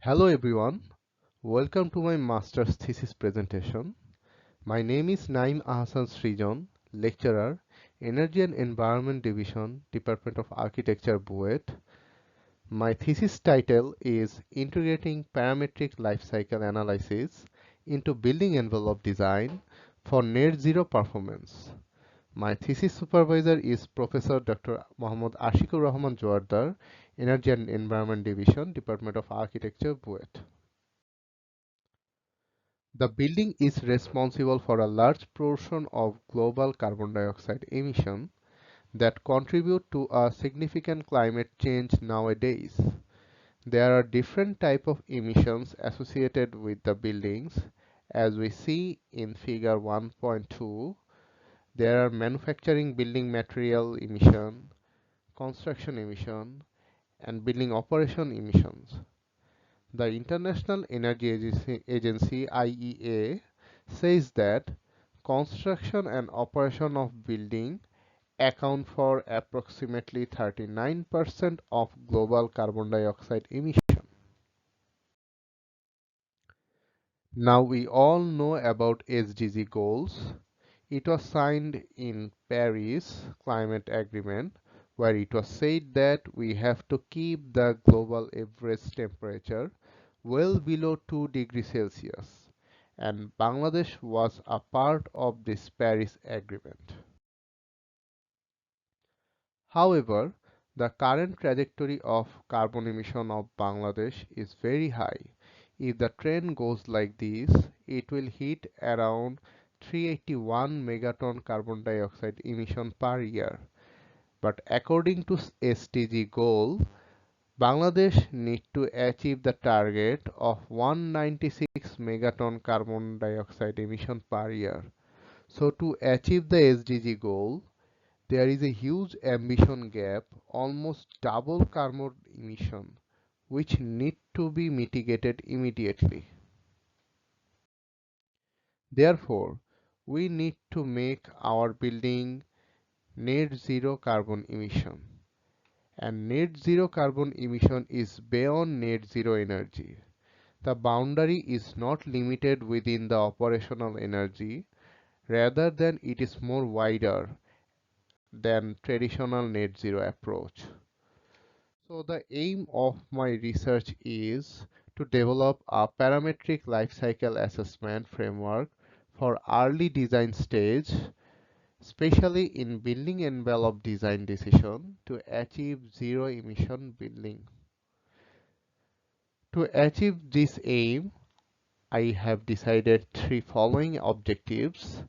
Hello everyone, welcome to my master's thesis presentation. My name is Naim Ahsan Srijan, lecturer, Energy and Environment Division, Department of Architecture, BUET. My thesis title is Integrating Parametric Life Cycle Analysis into Building Envelope Design for Net Zero Performance. My thesis supervisor is Professor Dr. Mohammad Ashikur Rahman Joardar, Energy and Environment Division, Department of Architecture, BUET. The building is responsible for a large portion of global carbon dioxide emission that contribute to a significant climate change nowadays. There are different types of emissions associated with the buildings. As we see in figure 1.2, there are manufacturing building material emission, construction emission, and building operation emissions. The International Energy Agency (IEA) says that construction and operation of building account for approximately 39% of global carbon dioxide emission. Now we all know about SDG goals. It was signed in Paris Climate Agreement, where it was said that we have to keep the global average temperature well below 2 degrees Celsius, and Bangladesh was a part of this Paris Agreement. However, the current trajectory of carbon emission of Bangladesh is very high. If the trend goes like this, it will hit around 381 megaton carbon dioxide emission per year. But according to SDG goal, Bangladesh need to achieve the target of 196 megaton carbon dioxide emission per year. So to achieve the SDG goal, there is a huge ambition gap, almost double carbon emission, which need to be mitigated immediately. Therefore, we need to make our building net zero carbon emission. And net zero carbon emission is beyond net zero energy. The boundary is not limited within the operational energy, rather than it is more wider than traditional net zero approach. So the aim of my research is to develop a parametric life cycle assessment framework for early design stage, especially in building envelope design decision to achieve zero emission building. To achieve this aim, I have decided three following objectives.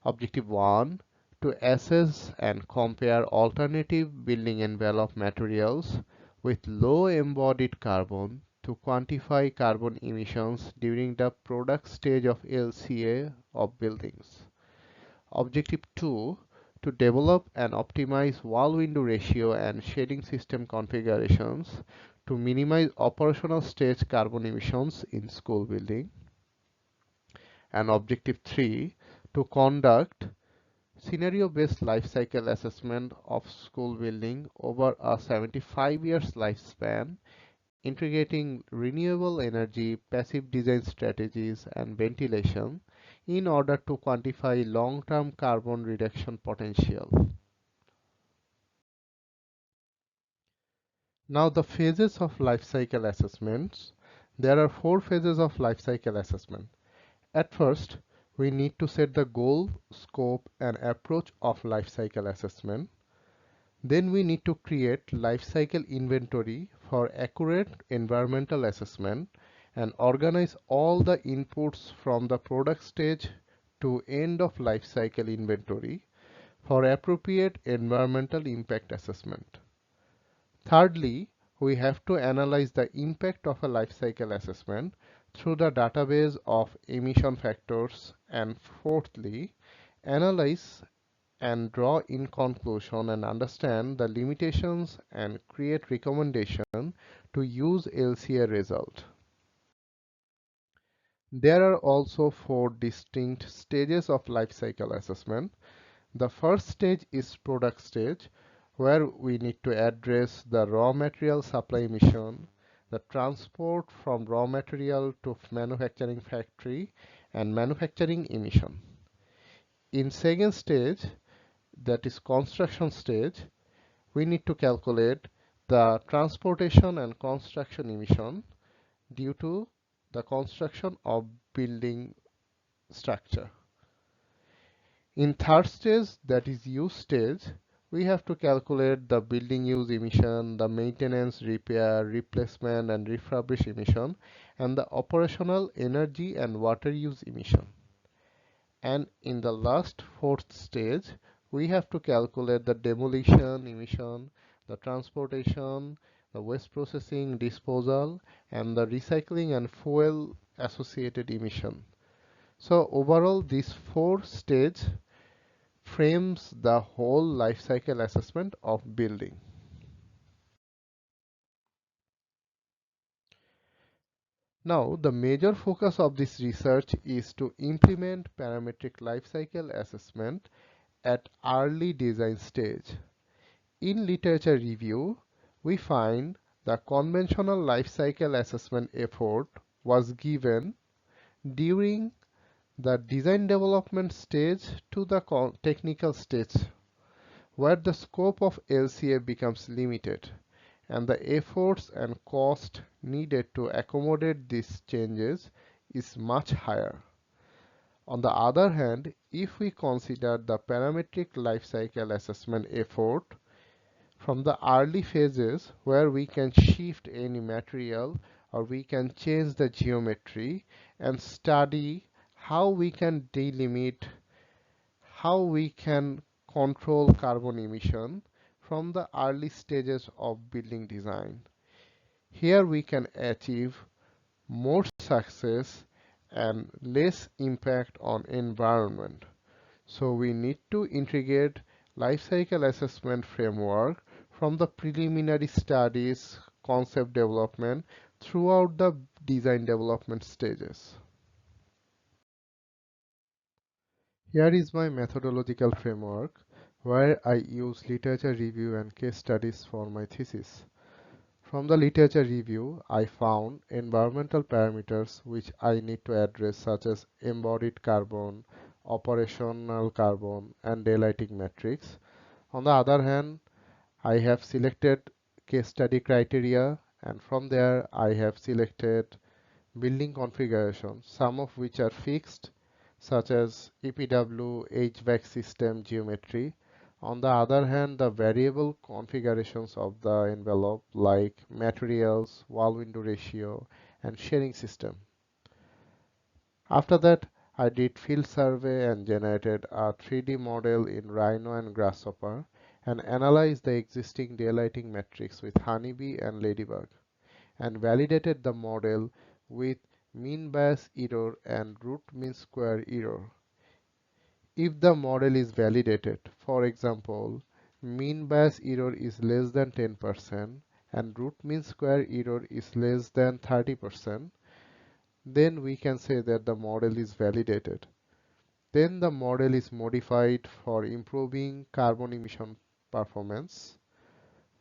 Objective 1, to assess and compare alternative building envelope materials with low embodied carbon to quantify carbon emissions during the product stage of LCA of buildings. Objective 2, to develop and optimize wall-window ratio and shading system configurations to minimize operational stage carbon emissions in school building. And Objective 3, to conduct scenario-based life cycle assessment of school building over a 75 years lifespan, integrating renewable energy, passive design strategies, and ventilation in order to quantify long-term carbon reduction potential. Now the phases of life cycle assessments. There are 4 phases of life cycle assessment. At first, we need to set the goal, scope, and approach of life cycle assessment. Then we need to create life cycle inventory for accurate environmental assessment and organize all the inputs from the product stage to end of life cycle inventory for appropriate environmental impact assessment. Thirdly, we have to analyze the impact of a life cycle assessment through the database of emission factors, and fourthly, analyze and draw in conclusion and understand the limitations and create recommendation to use LCA result. There are also 4 distinct stages of life cycle assessment. The first stage is product stage, where we need to address the raw material supply emission, the transport from raw material to manufacturing factory, and manufacturing emission. In second stage, that is construction stage, we need to calculate the transportation and construction emission due to the construction of building structure. In third stage, that is use stage, we have to calculate the building use emission, the maintenance, repair, replacement, and refurbish emission, and the operational energy and water use emission. And in the last fourth stage, we have to calculate the demolition emission, the transportation, the waste processing, disposal, and the recycling and fuel associated emission. So overall, these four stages frames the whole life cycle assessment of building. Now, the major focus of this research is to implement parametric life cycle assessment at early design stage. In literature review, we find the conventional life cycle assessment effort was given during the design development stage to the technical stage, where the scope of LCA becomes limited and the efforts and cost needed to accommodate these changes is much higher. On the other hand, if we consider the parametric life cycle assessment effort from the early phases where we can shift any material or we can change the geometry and study how we can delimit, how we can control carbon emission from the early stages of building design. Here we can achieve more success and less impact on environment. So we need to integrate life cycle assessment framework from the preliminary studies, concept development throughout the design development stages. Here is my methodological framework where I use literature review and case studies for my thesis. From the literature review, I found environmental parameters which I need to address, such as embodied carbon, operational carbon, and daylighting matrix. On the other hand, I have selected case study criteria, and from there I have selected building configurations, some of which are fixed, such as EPW, HVAC system geometry. On the other hand, the variable configurations of the envelope like materials, wall window ratio, and sharing system. After that, I did field survey and generated a 3D model in Rhino and Grasshopper and analyzed the existing daylighting matrix with honeybee and ladybug and validated the model with mean bias error and root mean square error. If the model is validated, for example, mean bias error is less than 10% and root mean square error is less than 30%, then we can say that the model is validated. Then the model is modified for improving carbon emission performance.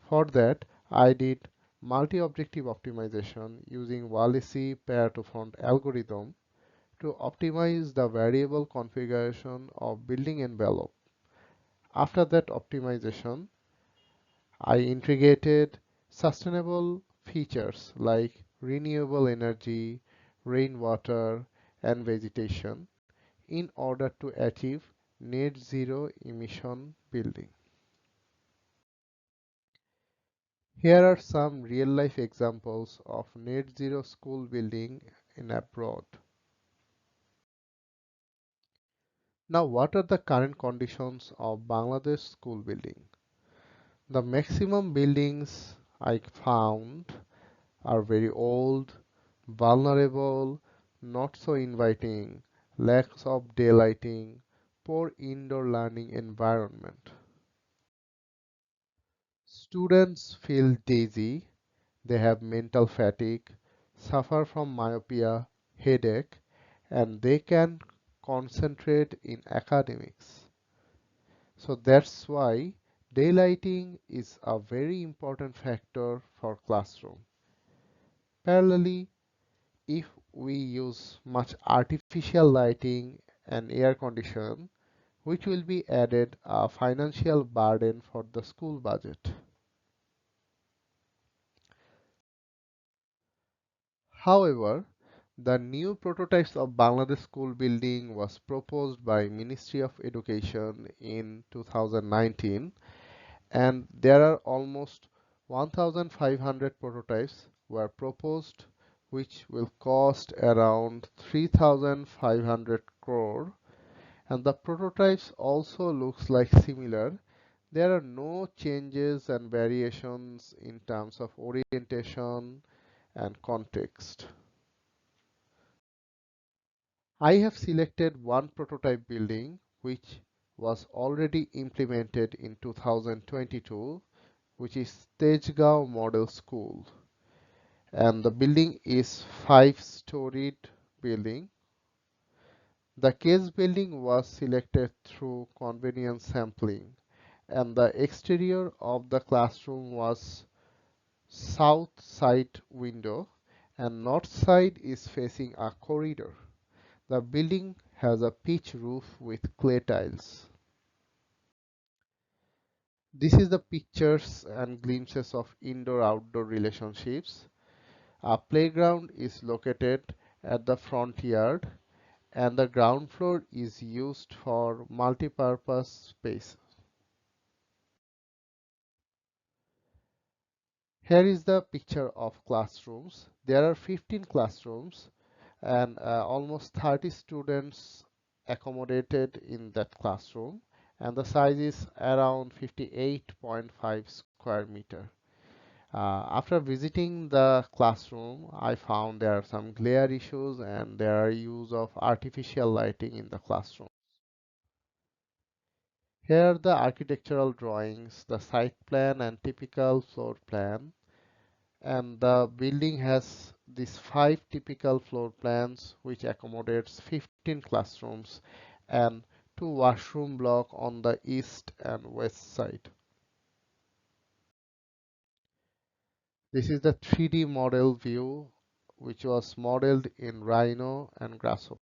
For that, I did multi-objective optimization using Walesi pair-to-front algorithm to optimize the variable configuration of building envelope. After that optimization, I integrated sustainable features like renewable energy, rainwater, and vegetation in order to achieve net zero emission building. Here are some real-life examples of net zero school building in abroad. Now, what are the current conditions of Bangladesh school building? The maximum buildings I found are very old, vulnerable, not so inviting, lacks of daylighting, poor indoor learning environment. Students feel dizzy, they have mental fatigue, suffer from myopia, headache, and they can concentrate in academics. So that's why daylighting is a very important factor for classroom. Parallelly, if we use much artificial lighting and air condition, which will be added a financial burden for the school budget. However, the new prototypes of Bangladesh school building was proposed by Ministry of Education in 2019, and there are almost 1,500 prototypes were proposed, which will cost around 3,500 crore, and the prototypes also looks like similar. There are no changes and variations in terms of orientation and context. I have selected one prototype building which was already implemented in 2022, which is Tejgaon Model School, and the building is five-storied building. The case building was selected through convenience sampling, and the exterior of the classroom was south side window and north side is facing a corridor. The building has a pitch roof with clay tiles. This is the pictures and glimpses of indoor-outdoor relationships. A playground is located at the front yard and the ground floor is used for multi-purpose space. Here is the picture of classrooms. There are 15 classrooms and almost 30 students accommodated in that classroom, and the size is around 58.5 square meter. After visiting the classroom, I found there are some glare issues and there are use of artificial lighting in the classroom. Here are the architectural drawings, the site plan and typical floor plan, and the building has these five typical floor plans which accommodates 15 classrooms and two washroom block on the east and west side. This is the 3D model view which was modeled in Rhino and Grasshopper.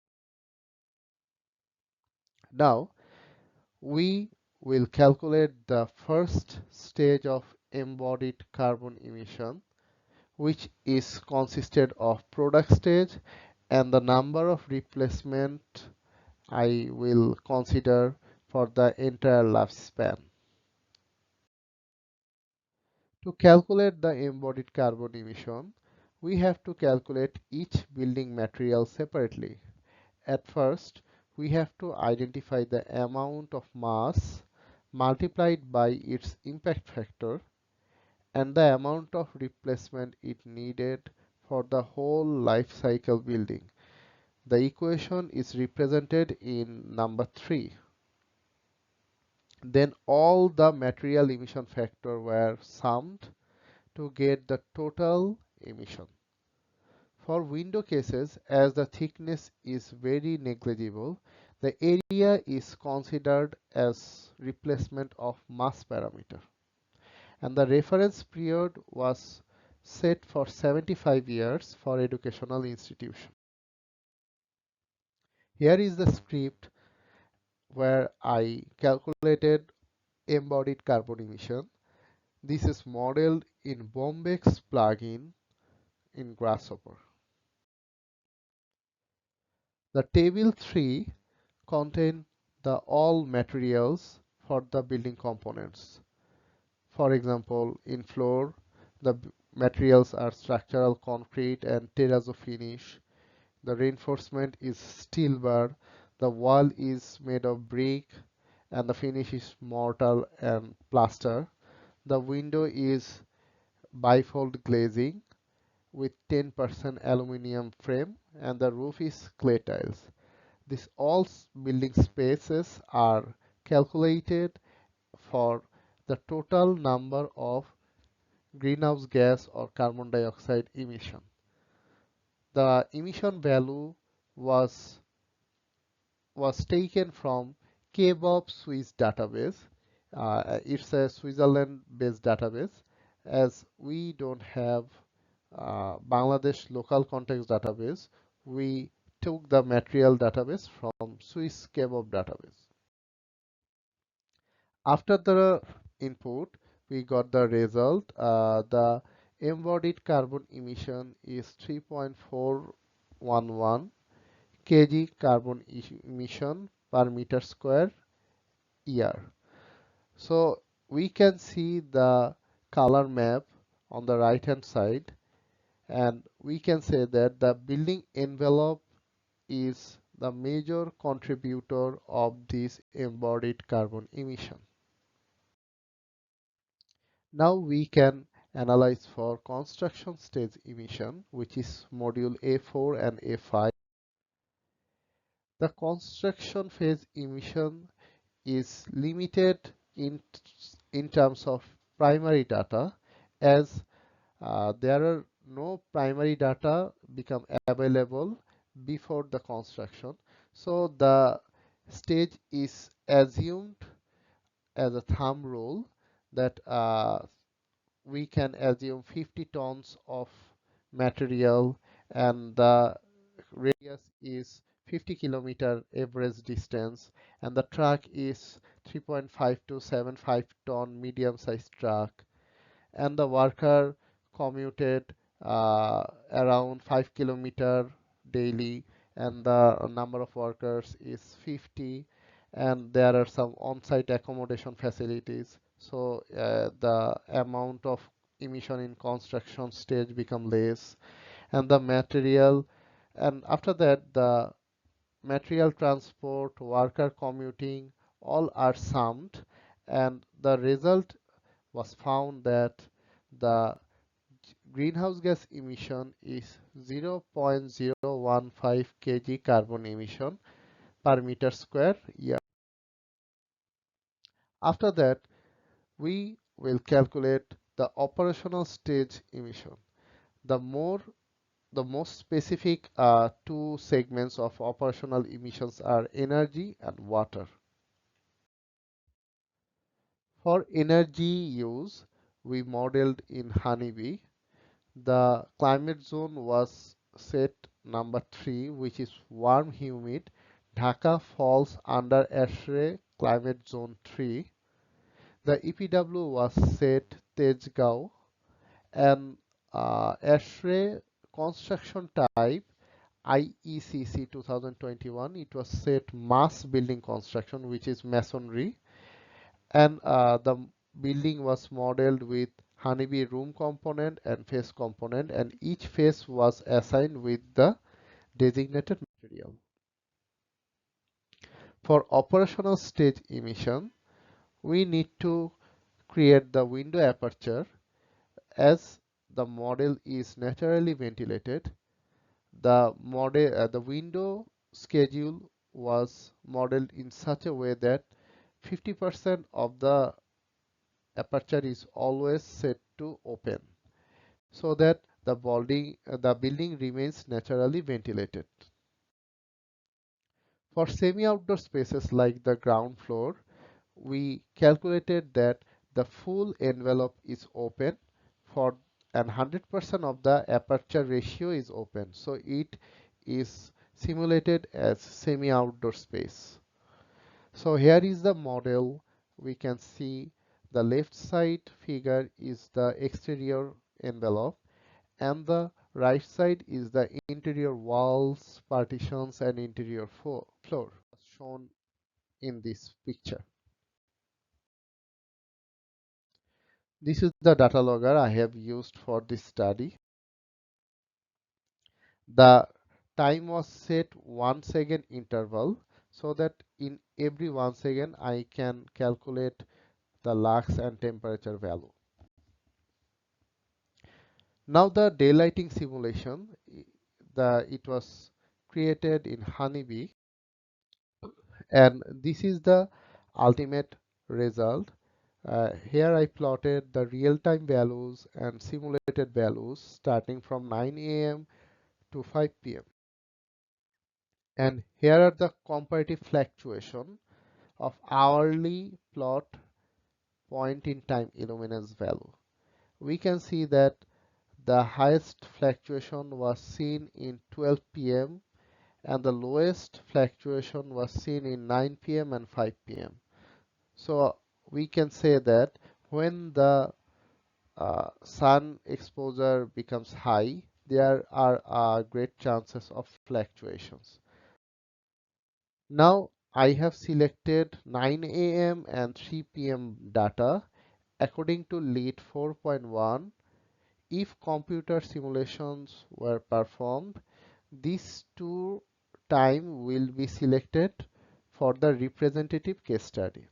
Now we will calculate the first stage of embodied carbon emission, which is consisted of product stage and the number of replacement I will consider for the entire lifespan. To calculate the embodied carbon emission, we have to calculate each building material separately. At first, we have to identify the amount of mass multiplied by its impact factor and the amount of replacement it needed for the whole life cycle building. The equation is represented in number 3. Then all the material emission factor were summed to get the total emission. For window cases, as the thickness is very negligible, the area is considered as replacement of mass parameter. And the reference period was set for 75 years for educational institution. Here is the script where I calculated embodied carbon emission. This is modeled in Bombex plugin in Grasshopper. The table 3 contain the all materials for the building components. For example, in floor, the materials are structural concrete and terrazzo finish. The reinforcement is steel bar. The wall is made of brick and the finish is mortar and plaster. The window is bifold glazing with 10% aluminum frame and the roof is clay tiles. These all building spaces are calculated for the total number of greenhouse gas or carbon dioxide emission. The emission value was taken from KBOB Swiss database. It's a Switzerland-based database as we don't have Bangladesh local context database, we took the material database from Swiss kebab database. After the input, we got the result. The embodied carbon emission is 3.411 kg carbon emission per meter square year. So we can see the color map on the right hand side, and we can say that the building envelope is the major contributor of this embodied carbon emission. Now we can analyze for construction stage emission, which is module A4 and A5. The construction phase emission is limited in, in terms of primary data, as there are no primary data become available before the construction. So the stage is assumed as a thumb rule that we can assume 50 tons of material, and the radius is 50 km average distance, and the truck is 3.5 to 7.5 ton medium sized truck, and the worker commuted around 5 km daily, and the number of workers is 50, and there are some on-site accommodation facilities. So the amount of emission in construction stage become less, and the material, and after that the material transport, worker commuting, all are summed, and the result was found that the greenhouse gas emission is 0.015 kg carbon emission per meter square year. After that, we will calculate the operational stage emission. The most specific two segments of operational emissions are energy and water. For energy use, we modeled in Honeybee. The climate zone was set number 3, which is warm humid. Dhaka falls under ASHRAE climate zone 3. The EPW was set Tejgaon, and ASHRAE construction type IECC 2021, it was set mass building construction, which is masonry, and the building was modeled with honeybee room component and face component, and each face was assigned with the designated material. For operational stage emission, we need to create the window aperture. As the model is naturally ventilated, the window schedule was modeled in such a way that 50% of the aperture is always set to open, so that the building remains naturally ventilated. For semi-outdoor spaces like the ground floor, we calculated that the full envelope is open for, and 100% of the aperture ratio is open, so it is simulated as semi-outdoor space. So here is the model. We can see the left side figure is the exterior envelope, and the right side is the interior walls, partitions, and interior floor shown in this picture. This is the data logger I have used for this study. The time was set 1 second interval, so that in every 1 second I can calculate the lux and temperature value. Now the daylighting simulation, it was created in Honeybee, and this is the ultimate result. Here I plotted the real-time values and simulated values starting from 9 a.m. to 5 p.m. And here are the comparative fluctuation of hourly plot point in time illuminance value. We can see that the highest fluctuation was seen in 12 p.m. and the lowest fluctuation was seen in 9 p.m. and 5 p.m. So we can say that when the sun exposure becomes high, there are great chances of fluctuations. Now I have selected 9 a.m. and 3 p.m. data according to LEED 4.1. If computer simulations were performed, these two time will be selected for the representative case study.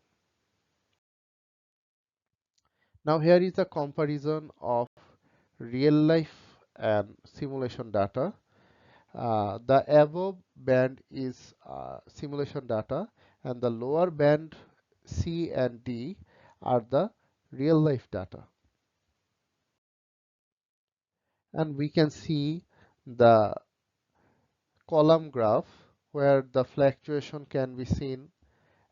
Now here is a comparison of real life and simulation data. The above band is simulation data and the lower band C and D are the real life data. And we can see the column graph where the fluctuation can be seen.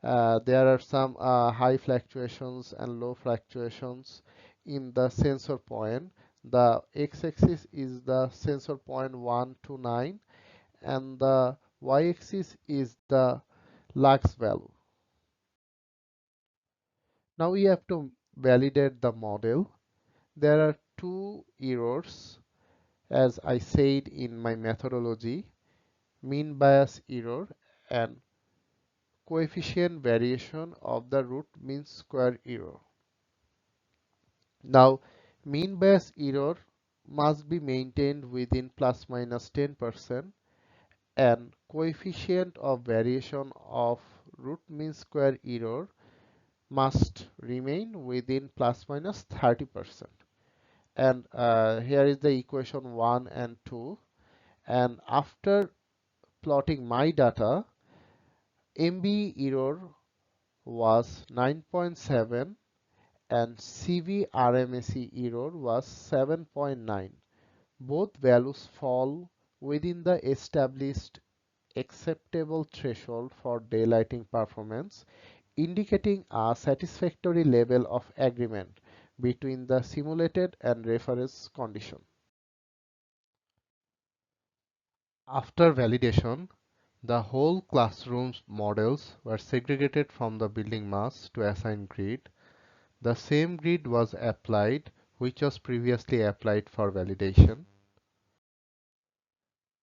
There are some high fluctuations and low fluctuations in the sensor point. The x-axis is the sensor point 1 to 9 and the y-axis is the lux value. Now we have to validate the model. There are two errors as I said in my methodology, mean bias error and coefficient variation of the root mean square error. Now, mean bias error must be maintained within plus minus 10% and coefficient of variation of root mean square error must remain within plus minus 30%. And here is the equation 1 and 2. And after plotting my data, MB error was 9.7 and CV RMSE error was 7.9. Both values fall within the established acceptable threshold for daylighting performance, indicating a satisfactory level of agreement between the simulated and reference condition. After validation, the whole classroom's models were segregated from the building mass to assign grid. The same grid was applied which was previously applied for validation.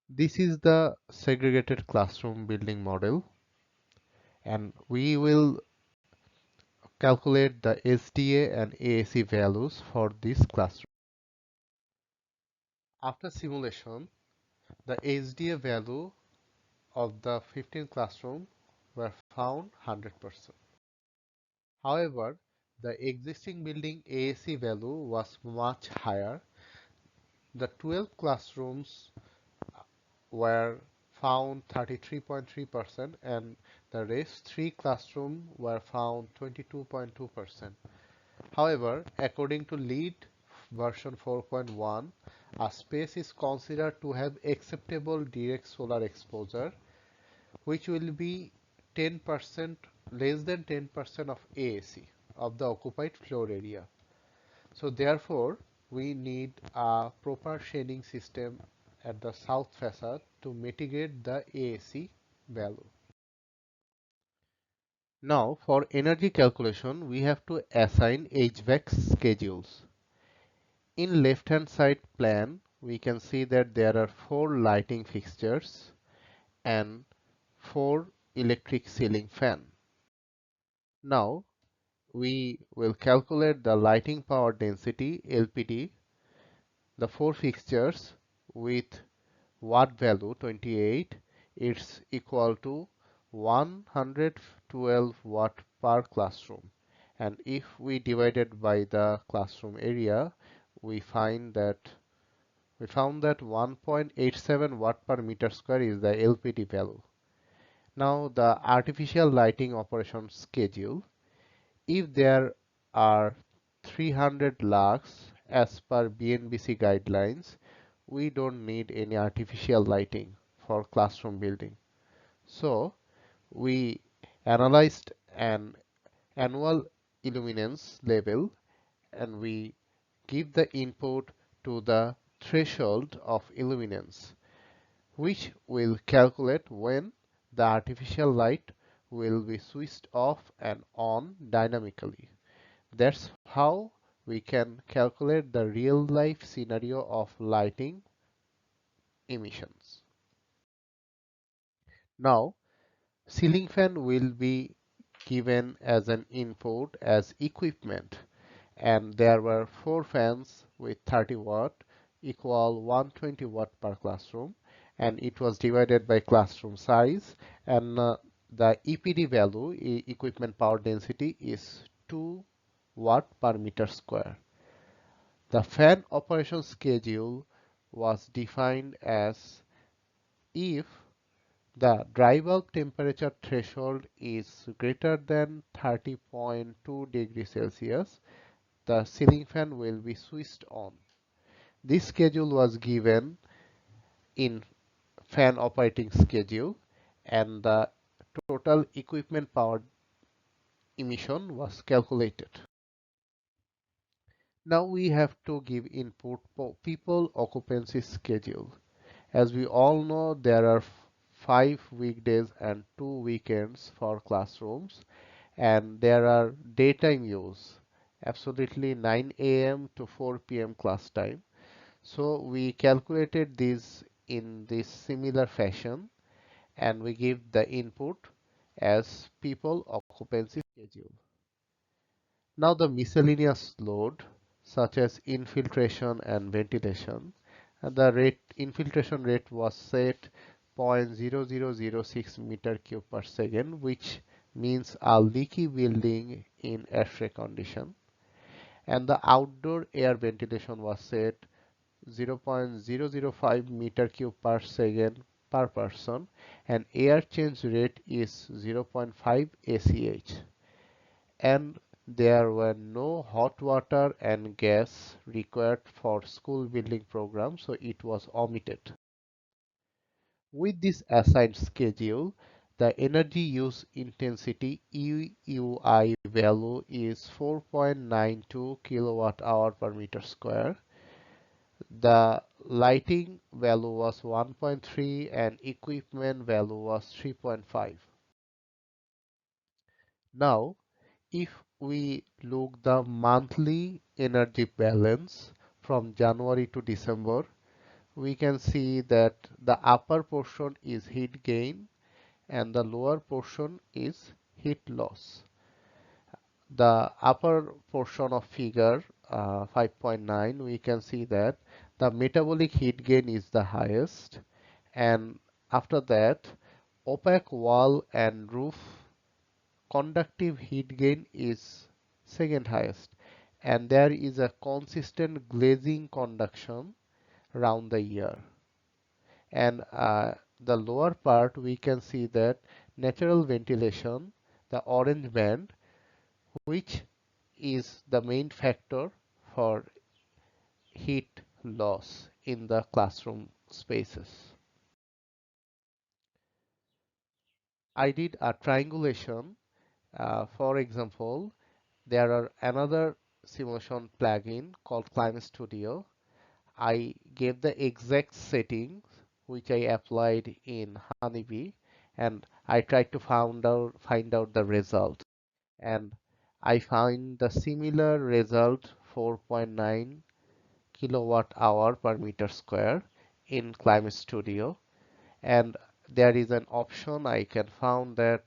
This is the segregated classroom building model, and we will calculate the SDA and AAC values for this classroom. After simulation, the SDA value of the 15 classroom were found 100%. However, the existing building AAC value was much higher. The 12 classrooms were found 33.3% and the rest 3 classrooms were found 22.2%. However, according to LEED version 4.1, a space is considered to have acceptable direct solar exposure, which will be 10% less than 10% of AAC of the occupied floor area. So therefore, we need a proper shading system at the south facade to mitigate the AAC value. Now for energy calculation, we have to assign HVAC schedules. In left hand side plan, we can see that there are 4 lighting fixtures and 4 electric ceiling fan. Now we will calculate the lighting power density LPD, the 4 fixtures with watt value 28, it's equal to 112 watt per classroom, and if we divide it by the classroom area, we found that 1.87 watt per meter square is the LPD value. Now the artificial lighting operation schedule, if there are 300 lux as per BNBC guidelines, we don't need any artificial lighting for classroom building. So we analyzed an annual illuminance level and we give the input to the threshold of illuminance, which will calculate when the artificial light will be switched off and on dynamically. That's how we can calculate the real-life scenario of lighting emissions. Now, ceiling fan will be given as an input as equipment, and there were 4 fans with 30 watt equal 120 watt per classroom, and it was divided by classroom size, and the EPD value, equipment power density, is 2 watt per meter square. The fan operation schedule was defined as if the dry bulb temperature threshold is greater than 30.2 degrees Celsius, the ceiling fan will be switched on. This schedule was given in fan operating schedule, and the total equipment power emission was calculated. Now we have to give input for people occupancy schedule. As we all know, there are 5 weekdays and 2 weekends for classrooms, and there are daytime use, absolutely 9 a.m. to 4 p.m. class time. So we calculated this in this similar fashion, and we give the input as people occupancy schedule. Now the miscellaneous load, such as infiltration and ventilation, and the infiltration rate was set 0.0006 meter cube per second, which means a leaky building in X-ray condition. And the outdoor air ventilation was set 0.005 meter cube per second per person, and air change rate is 0.5 ACH. And there were no hot water and gas required for school building program, so it was omitted. With this assigned schedule, the energy use intensity EUI value is 4.92 kilowatt hour per meter square. The lighting value was 1.3 and equipment value was 3.5. Now, if we look the monthly energy balance from January to December, we can see that the upper portion is heat gain and the lower portion is heat loss. The upper portion of figure 5.9, we can see that the metabolic heat gain is the highest, and after that opaque wall and roof conductive heat gain is second highest, and there is a consistent glazing conduction round the year. And the lower part, we can see that natural ventilation, the orange band, which is the main factor for heat loss in the classroom spaces. I did a triangulation. For example, there are another simulation plugin called Climate Studio. I gave the exact settings which I applied in Honeybee, and I tried to find out the result, and I find the similar result 4.9 kilowatt hour per meter square in Climate Studio. And there is an option I can found that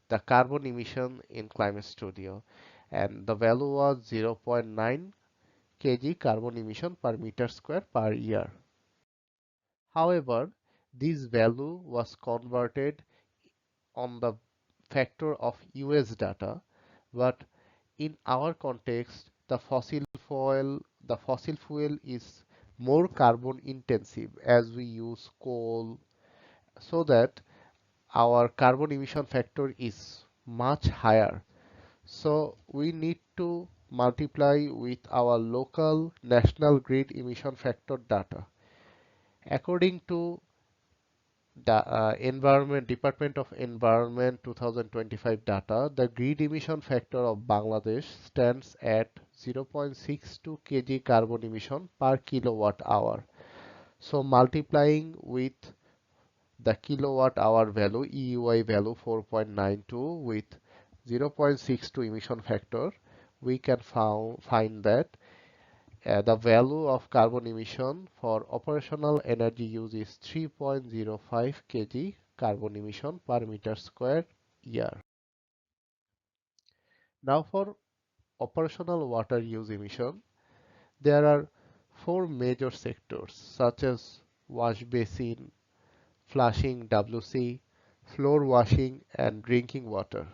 the carbon emission in Climate Studio, and the value was 0.9 kg carbon emission per meter square per year. However, this value was converted on the factor of US data, but in our context, the fossil fuel is more carbon intensive as we use coal, so that our carbon emission factor is much higher. So we need to multiply with our local national grid emission factor data. According to the Environment Department of Environment 2025 data, the grid emission factor of Bangladesh stands at 0.62 kg carbon emission per kilowatt hour. So multiplying with the kilowatt hour value, EUI value 4.92 with 0.62 emission factor, we can find that the value of carbon emission for operational energy use is 3.05 kg carbon emission per meter square year. Now for operational water use emission, there are four major sectors such as wash basin, flushing WC, floor washing and drinking water.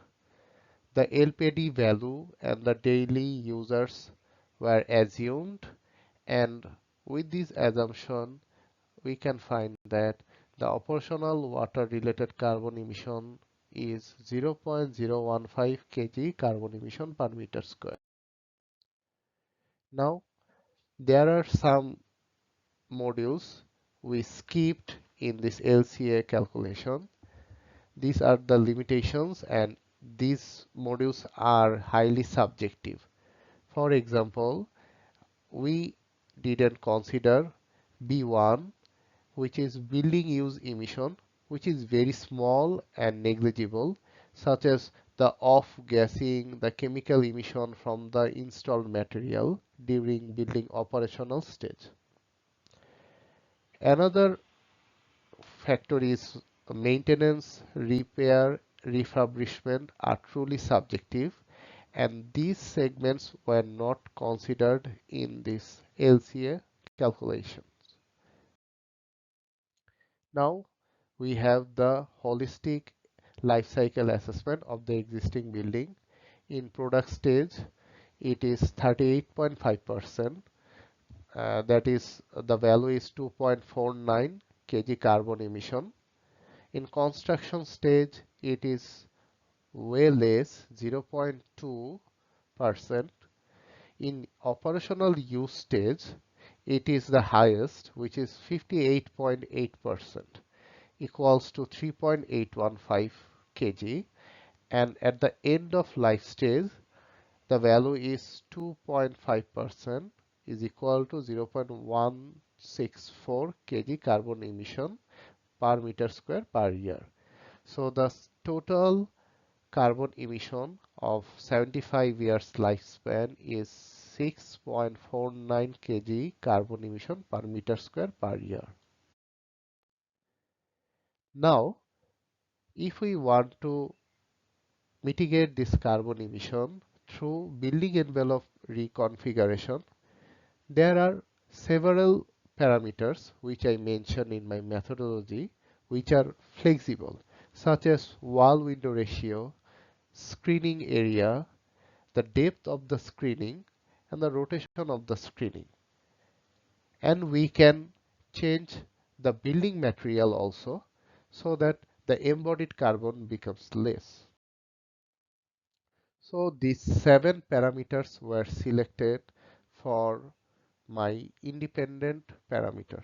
The LPD value and the daily users were assumed, and with this assumption we can find that the operational water related carbon emission is 0.015 kg carbon emission per meter square. Now there are some modules we skipped in this LCA calculation. These are the limitations, and these modules are highly subjective. For example, we didn't consider B1, which is building use emission, which is very small and negligible, such as the off-gassing, the chemical emission from the installed material during building operational stage. Another factor is maintenance, repair, refurbishment are truly subjective, and these segments were not considered in this LCA calculation. Now we have the holistic life cycle assessment of the existing building. In product stage, it is 38.5%. That is, the value is 2.49 kg carbon emission. In construction stage, it is way less, 0.2%. In operational use stage, it is the highest, which is 58.8%, equals to 3.815 kg. And at the end of life stage, the value is 2.5%, is equal to 0.164 kg carbon emission per meter square per year. So the total carbon emission of 75 years lifespan is 6.49 kg carbon emission per meter square per year. Now, if we want to mitigate this carbon emission through building envelope reconfiguration, there are several parameters which I mentioned in my methodology which are flexible, such as wall window ratio, screening area, the depth of the screening, and the rotation of the screening. And we can change the building material also so that the embodied carbon becomes less. So these 7 parameters were selected for my independent parameter.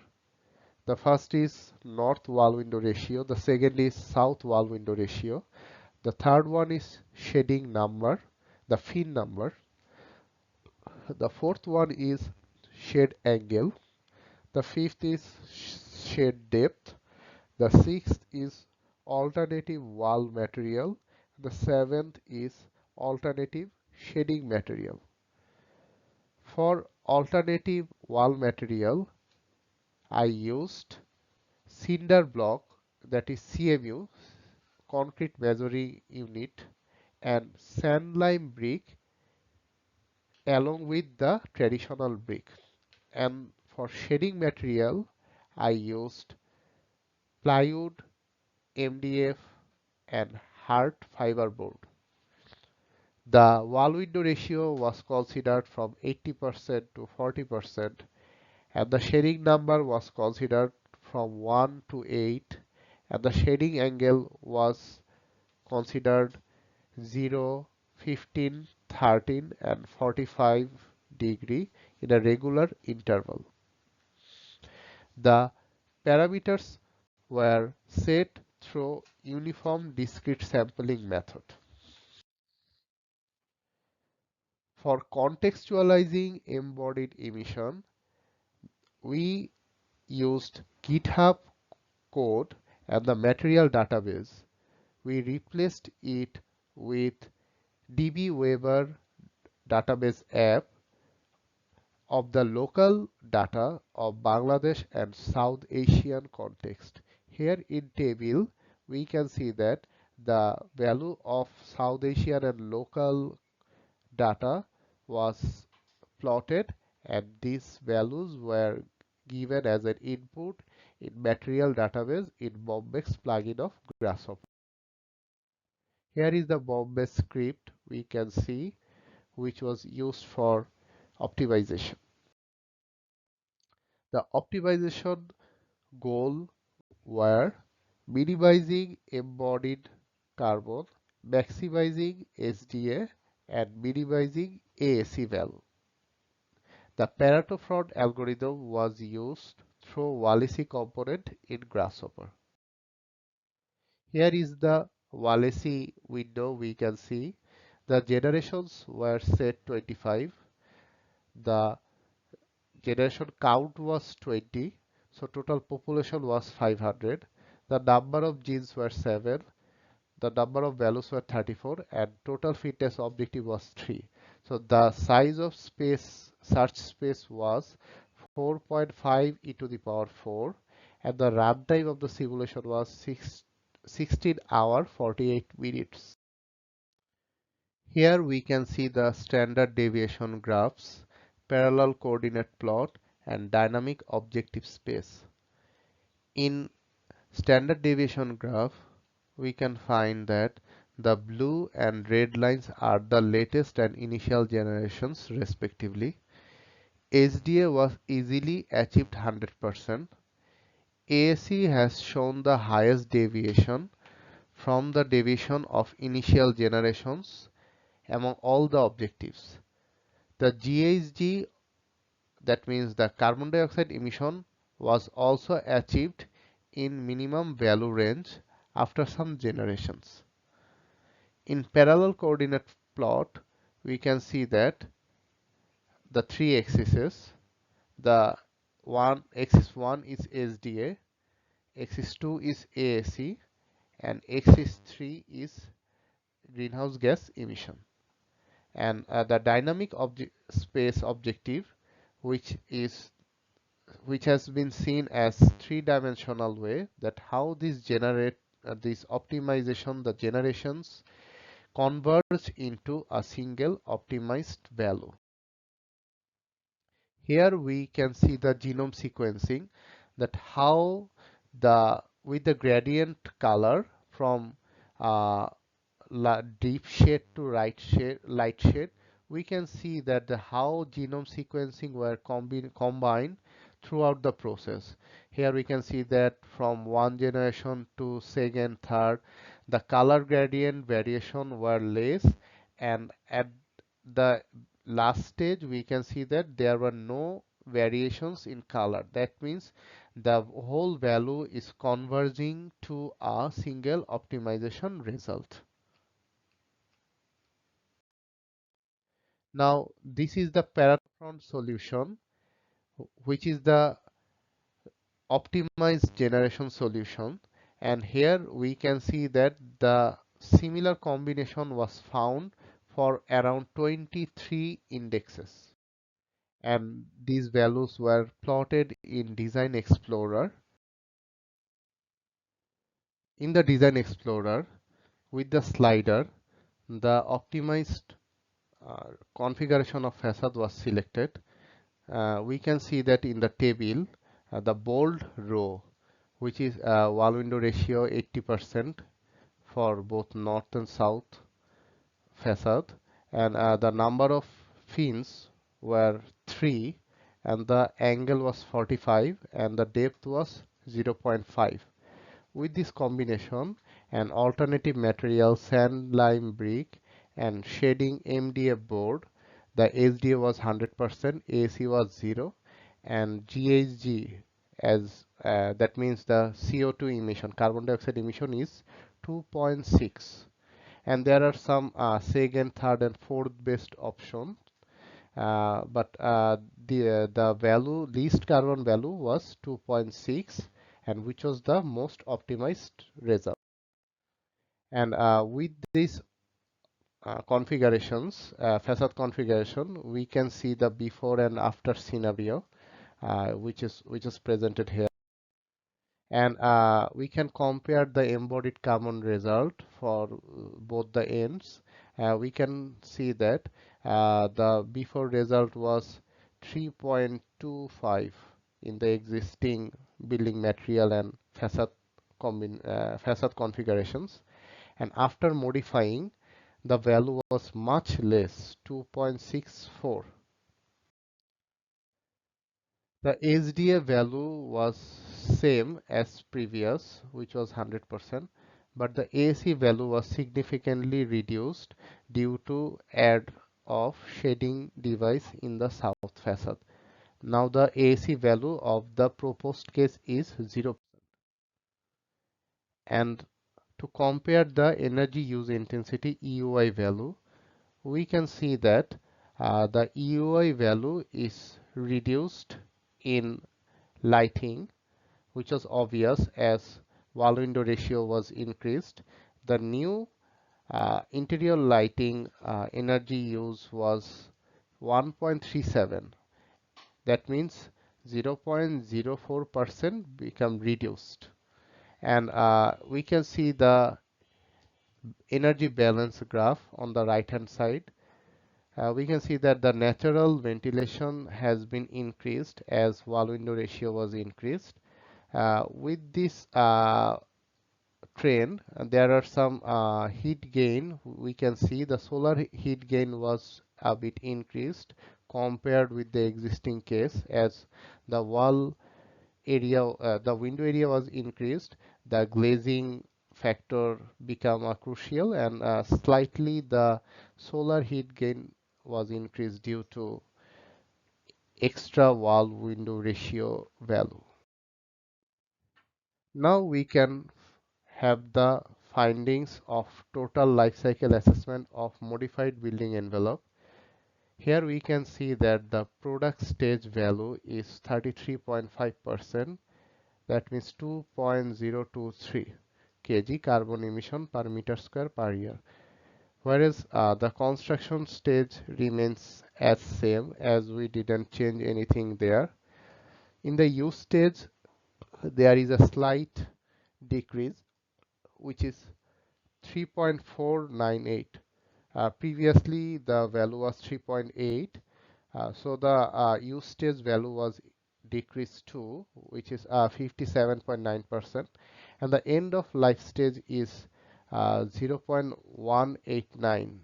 The first is north wall window ratio, the second is south wall window ratio, the third one is shading number, the fin number, the fourth one is shade angle, the fifth is shade depth, the sixth is alternative wall material, the seventh is alternative shading material. For alternative wall material, I used cinder block, that is CMU, concrete measuring unit, and sand lime brick along with the traditional brick. And for shading material, I used plywood, MDF, and hard fiber board. The wall window ratio was considered from 80% to 40%, and the shading number was considered from 1 to 8, and the shading angle was considered 0, 15, 13, and 45 degree in a regular interval. The parameters were set through uniform discrete sampling method. For contextualizing embodied emission, we used GitHub code and the material database. We replaced it with DB database app of the local data of Bangladesh and South Asian context. Here in table, we can see that the value of South Asian and local data was plotted, and these values were given as an input in material database in Bombex plugin of Grasshopper. Here is the Bombay script we can see, which was used for optimization. The optimization goal were minimizing embodied carbon, maximizing SDA, and minimizing AAC value. The Pareto front algorithm was used through Walesi component in Grasshopper. Here is the Walesi window. We can see the generations were set 25. The generation count was 20. So total population was 500. The number of genes were 7. The number of values were 34, and total fitness objective was 3. So the size of search space was 4.5 e to the power 4, and the runtime of the simulation was 16 hour 48 minutes. Here we can see the standard deviation graphs, parallel coordinate plot, and dynamic objective space. In standard deviation graph, we can find that the blue and red lines are the latest and initial generations respectively. SDA was easily achieved 100%. AAC has shown the highest deviation from the deviation of initial generations among all the objectives. The GHG, that means the carbon dioxide emission, was also achieved in minimum value range after some generations. In parallel coordinate plot, we can see that the three axes, the axis 1 is SDA, axis 2 is AAC, and axis 3 is greenhouse gas emission. And the dynamic space objective, which has been seen as three-dimensional way, that how this optimization, the generations converge into a single optimized value. Here we can see the genome sequencing, that how with the gradient color from deep shade to light shade, we can see that how genome sequencing were combined throughout the process. Here we can see that from one generation to second, third, the color gradient variation were less, and at the last stage we can see that there were no variations in color. That means the whole value is converging to a single optimization result. Now this is the Parametric solution, which is the optimized generation solution, and here we can see that the similar combination was found for around 23 indexes, and these values were plotted in Design Explorer. In the Design Explorer, with the slider, the optimized configuration of facade was selected. We can see that in the table, the bold row, which is wall window ratio 80% for both north and south facade, and the number of fins were 3, and the angle was 45, and the depth was 0.5. With this combination, an alternative material sand lime brick and shading MDF board, the SDA was 100%, AC was 0, and GHG, as that means the CO2 emission, carbon dioxide emission, is 2.6. And there are some second, third, and fourth best options. but the value least carbon value was 2.6, and which was the most optimized result. And with these configurations, facade configuration, we can see the before and after scenario, which is presented here. And we can compare the embodied carbon result for both the ends. We can see that the before result was 3.25 in the existing building material and facade configurations, and after modifying, the value was much less, 2.64. The HDA value was same as previous, which was 100%, but the AC value was significantly reduced due to add of shading device in the south facade. Now the AC value of the proposed case is 0. And to compare the energy use intensity EUI value, we can see that the EUI value is reduced in lighting, which was obvious as wall window ratio was increased. The new interior lighting energy use was 1.37. That means 0.04% become reduced. And we can see the energy balance graph on the right hand side. We can see that the natural ventilation has been increased as wall window ratio was increased. With this trend, there are some heat gain. We can see the solar heat gain was a bit increased compared with the existing case, as the wall area, the window area was increased, the glazing factor become crucial, and slightly the solar heat gain was increased due to extra wall window ratio value. Now we can have the findings of total life cycle assessment of modified building envelope. Here we can see that the product stage value is 33.5%. That means 2.023 kg carbon emission per meter square per year. Whereas the construction stage remains as same, as we didn't change anything there. In the use stage, there is a slight decrease, which is 3.498. Previously, the value was 3.8. So the use stage value was decreased to, which is 57.9%, and the end of life stage is 0.189.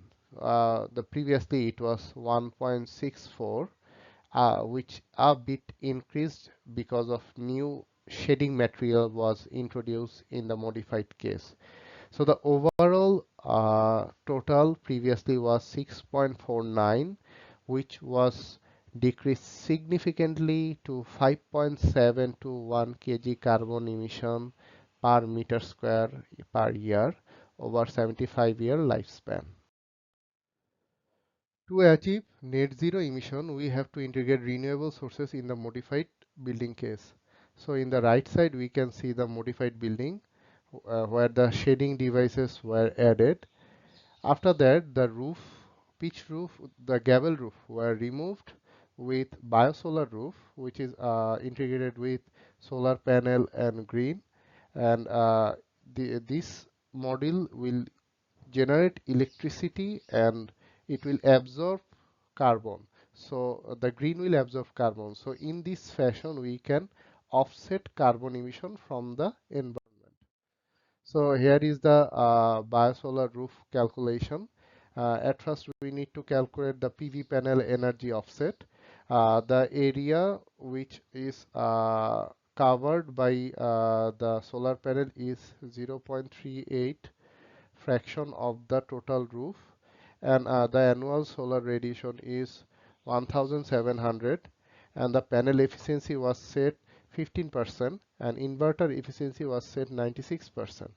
The previously it was 1.64, which a bit increased because of new shading material was introduced in the modified case. So the overall total previously was 6.49, which was decreased significantly to 5.721 kg carbon emission per meter square per year over 75-year lifespan. To achieve net zero emission, we have to integrate renewable sources in the modified building case. So in the right side, we can see the modified building where the shading devices were added. After that, the roof, pitch roof, the gable roof were removed with biosolar roof, which is integrated with solar panel and green. And this module will generate electricity and it will absorb carbon. So the green will absorb carbon. So in this fashion, we can offset carbon emission from the environment. So here is the biosolar roof calculation. At first, we need to calculate the PV panel energy offset. The area which is covered by the solar panel is 0.38 fraction of the total roof, and the annual solar radiation is 1700, and the panel efficiency was set 15%, and inverter efficiency was set 96%,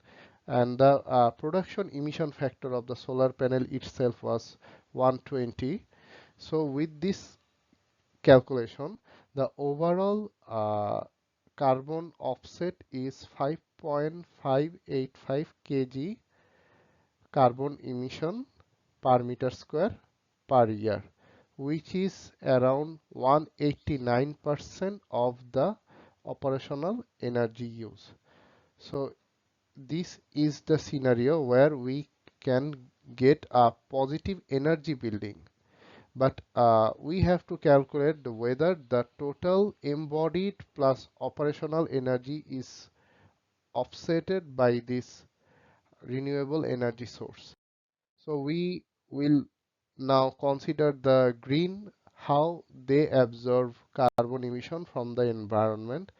and the production emission factor of the solar panel itself was 120. So with this calculation, the overall carbon offset is 5.585 kg carbon emission per meter square per year, which is around 189% of the operational energy use. So this is the scenario where we can get a positive energy building. But we have to calculate whether the total embodied plus operational energy is offsetted by this renewable energy source. So we will now consider the green, how they absorb carbon emission from the environment.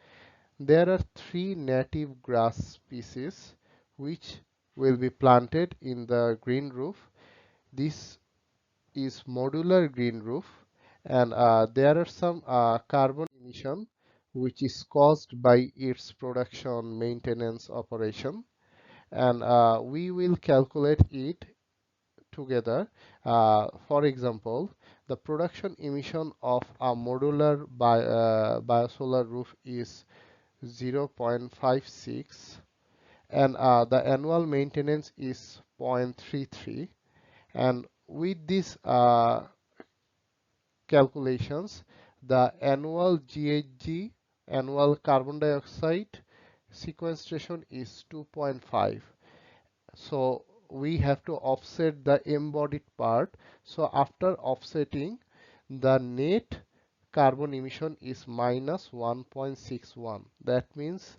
There are three native grass species which will be planted in the green roof. This is modular green roof, and there are some carbon emission which is caused by its production maintenance operation, and we will calculate it together. For example, the production emission of a modular biosolar roof is 0.56, and the annual maintenance is 0.33. And with this calculations, the annual GHG, annual carbon dioxide sequestration is 2.5. So we have to offset the embodied part. So after offsetting, the net carbon emission is minus 1.61. That means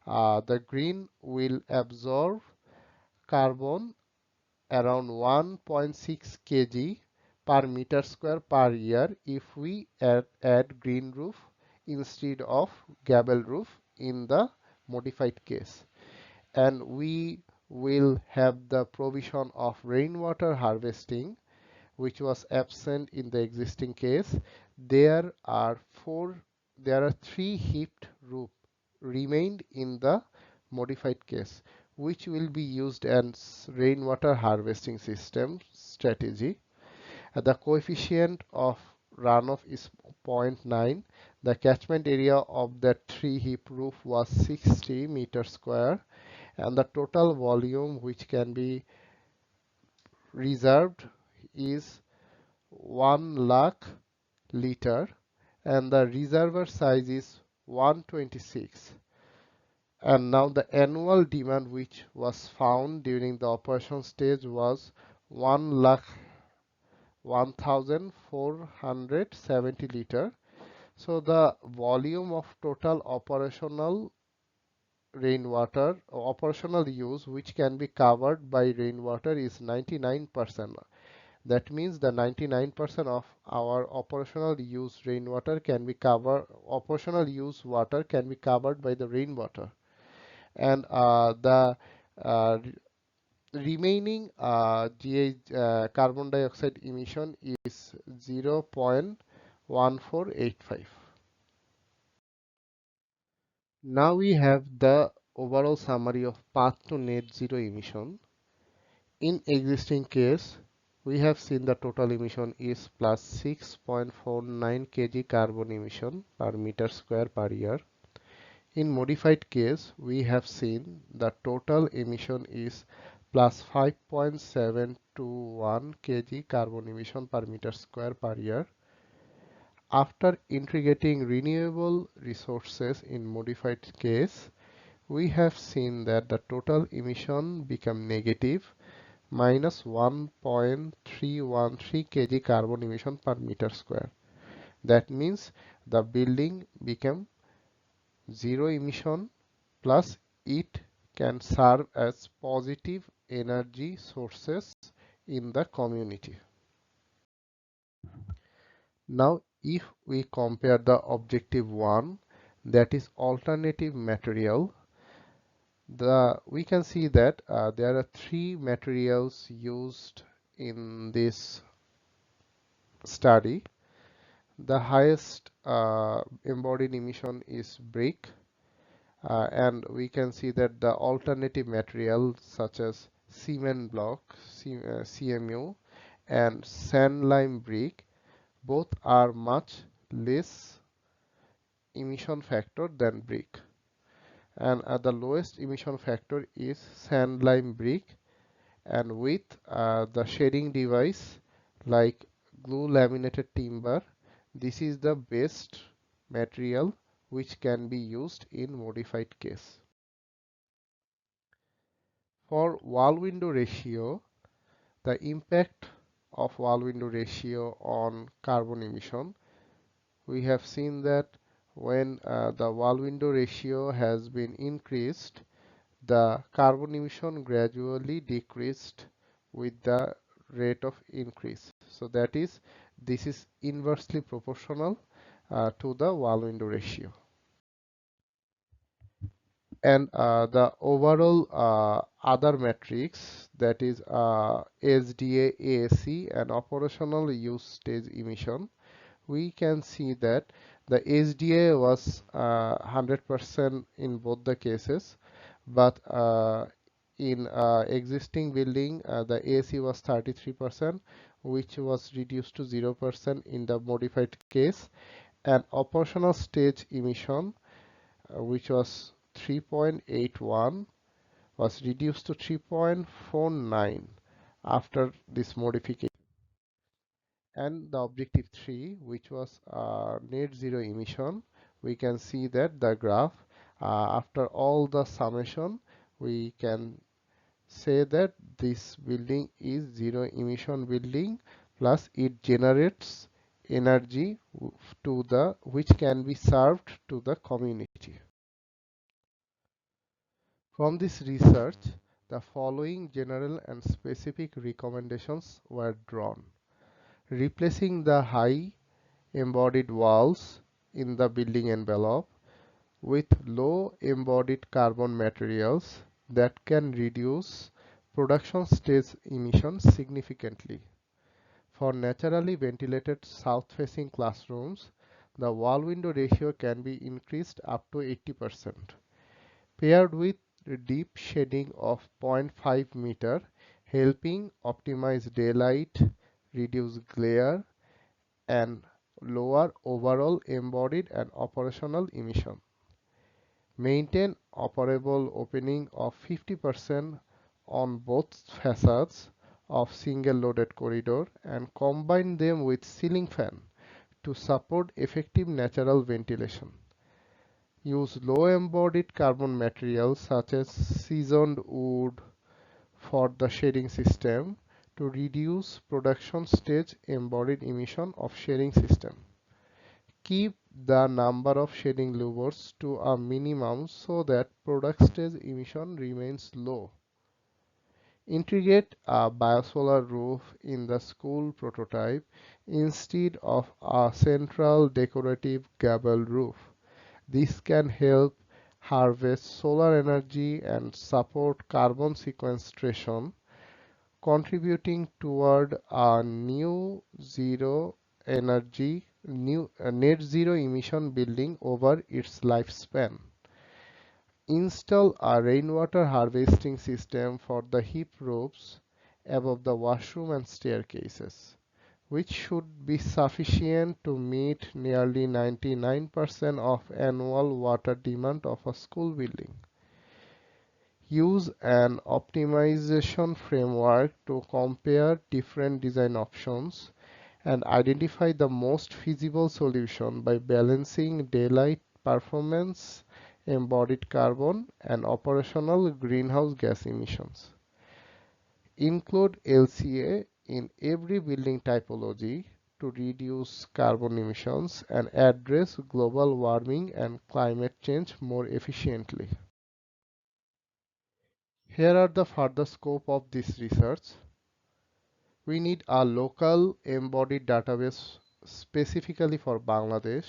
the green will absorb carbon around 1.6 kg per meter square per year if we add green roof instead of gable roof in the modified case. And we will have the provision of rainwater harvesting, which was absent in the existing case. There are three heaped roof remained in the modified case, which will be used as rainwater harvesting system strategy. The coefficient of runoff is zero point 0.9. The catchment area of that three heap roof was 60 meters square, and the total volume which can be reserved is 1 lakh liter, and the reservoir size is 126. And now the annual demand which was found during the operation stage was 1 lakh 1470 liter. So the volume of total operational use which can be covered by rainwater is 99%. That means the 99% of our operational use water can be covered by the rainwater, and the uh, remaining carbon dioxide emission is 0.1485. Now we have the overall summary of path to net zero emission. In existing case, we have seen the total emission is plus 6.49 kg carbon emission per meter square per year. In modified case, we have seen the total emission is plus 5.721 kg carbon emission per meter square per year. After integrating renewable resources in modified case, we have seen that the total emission become negative, minus 1.313 kg carbon emission per meter square. That means the building became zero emission, plus it can serve as positive energy sources in the community. Now if we compare the objective 1, that is alternative material, we can see that there are three materials used in this study. The highest embodied emission is brick, and we can see that the alternative material such as cement block, CMU, and sand lime brick Both are much less emission factor than brick. And the lowest emission factor is sand lime brick, and with the shading device like glue laminated timber, this is the best material which can be used in modified case. For wall window ratio, the impact of wall window ratio on carbon emission, we have seen that when the wall window ratio has been increased, the carbon emission gradually decreased with the rate of increase. So that is, this is inversely proportional to the wall window ratio. And the overall other metrics, that is SDA, AAC, and operational use stage emission, we can see that the SDA was 100% in both the cases, but in existing building the AC was 33%, which was reduced to 0% in the modified case, and operational stage emission, which was 3.81, was reduced to 3.49 after this modification. And the objective 3, which was net zero emission, we can see that the graph, after all the summation, we can say that this building is zero emission building, plus it generates energy to the which can be served to the community. From this research, the following general and specific recommendations were drawn. Replacing the high embodied walls in the building envelope with low embodied carbon materials that can reduce production stage emissions significantly. For naturally ventilated south-facing classrooms, the wall window ratio can be increased up to 80%. Paired with deep shading of 0.5 meter, helping optimize daylight, reduce glare, and lower overall embodied and operational emission. Maintain operable opening of 50% on both facades of single loaded corridor and combine them with ceiling fan to support effective natural ventilation. Use low embodied carbon materials such as seasoned wood for the shading system to reduce production stage embodied emission of shading system. Keep the number of shading louvers to a minimum so that product stage emission remains low. Integrate a biosolar roof in the school prototype instead of a central decorative gable roof. This can help harvest solar energy and support carbon sequestration, contributing toward a net zero emission building over its lifespan. Install a rainwater harvesting system for the hip roofs above the washroom and staircases, which should be sufficient to meet nearly 99% of annual water demand of a school building. Use an optimization framework to compare different design options and identify the most feasible solution by balancing daylight performance, embodied carbon, and operational greenhouse gas emissions. Include LCA in every building typology to reduce carbon emissions and address global warming and climate change more efficiently. Here are the further scope of this research. We need a local embodied database specifically for Bangladesh.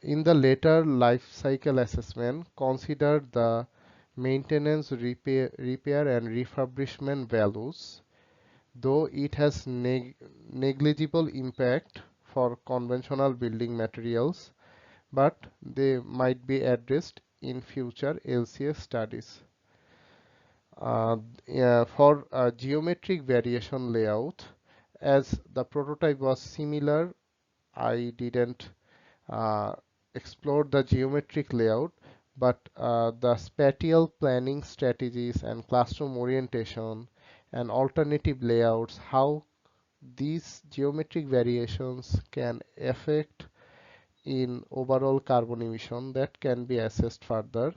In the later life cycle assessment, consider the maintenance, repair and refurbishment values, though it has negligible impact for conventional building materials, but they might be addressed in future LCA studies. Yeah, for geometric variation layout, As the prototype was similar, I didn't uh, explore the geometric layout, but the spatial planning strategies and classroom orientation and alternative layouts, how these geometric variations can affect in overall carbon emission, that can be assessed further.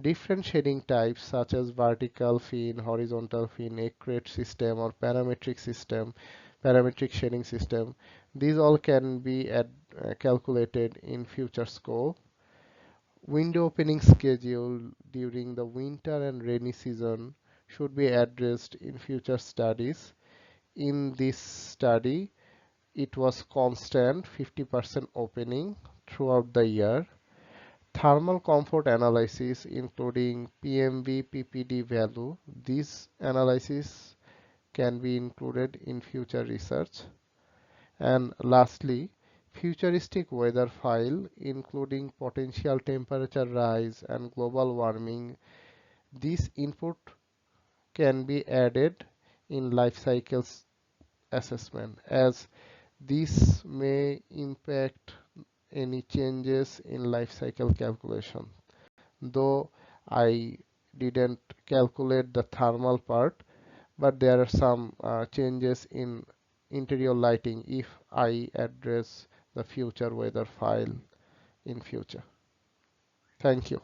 Different shading types such as vertical fin, horizontal fin, accurate system or parametric shading system, these all can be calculated in future scope. Window opening schedule during the winter and rainy season should be addressed in future studies. In this study, it was constant 50% opening throughout the year. Thermal comfort analysis including PMV, PPD value. These analysis can be included in future research. And lastly, futuristic weather file including potential temperature rise and global warming. This input can be added in life cycles assessment, as this may impact any changes in life cycle calculation. Though I didn't calculate the thermal part, but there are some changes in interior lighting if I address the future weather file in future. Thank you.